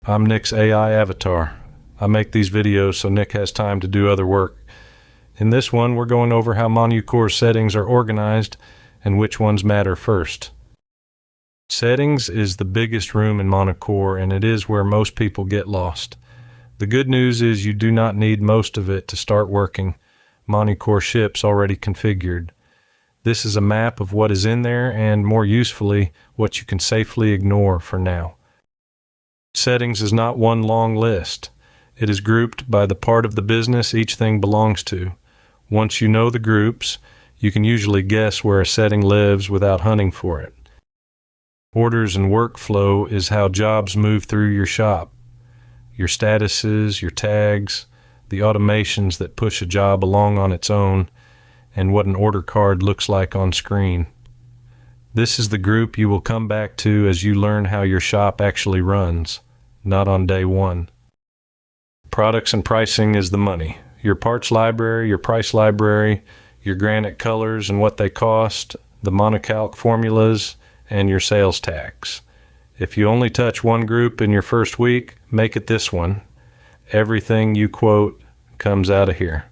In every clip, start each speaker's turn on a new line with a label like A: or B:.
A: I'm Nick's AI avatar. I make these videos so Nick has time to do other work. In this one, we're going over how MonuCore settings are organized and which ones matter first. Settings is the biggest room in MonuCore, and it is where most people get lost. The good news is you do not need most of it to start working. MonuCore ships already configured. This is a map of what is in there and, more usefully, what you can safely ignore for now. Settings is not one long list. It is grouped by the part of the business each thing belongs to. Once you know the groups, you can usually guess where a setting lives without hunting for it. Orders and workflow is how jobs move through your shop. Your statuses, your tags, the automations that push a job along on its own, and what an order card looks like on screen. This is the group you will come back to as you learn how your shop actually runs, not on day one. Products and pricing is the money. Your parts library, your price library, your granite colors and what they cost, the monocalc formulas, and your sales tax. If you only touch one group in your first week, make it this one. Everything you quote comes out of here.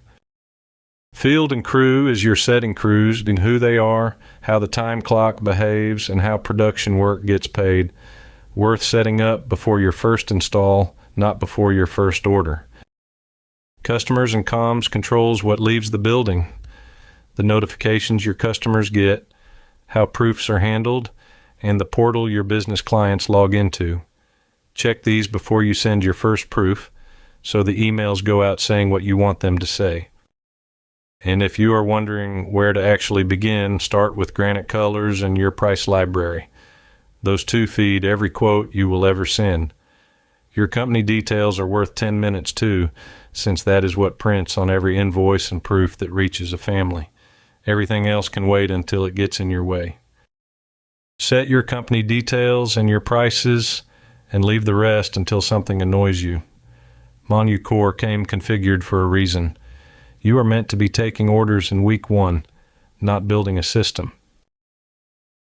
A: Field and crew is your setting crews and who they are, how the time clock behaves, and how production work gets paid. Worth setting up before your first install, not before your first order. Customers and comms controls what leaves the building, the notifications your customers get, how proofs are handled, and the portal your business clients log into. Check these before you send your first proof, so the emails go out saying what you want them to say. And if you are wondering where to actually begin, start with granite colors and your price library. Those two feed every quote you will ever send. Your company details are worth 10 minutes too, since that is what prints on every invoice and proof that reaches a family. Everything else can wait until it gets in your way. Set your company details and your prices and leave the rest until something annoys you. MonuCore came configured for a reason. You are meant to be taking orders in week one, not building a system.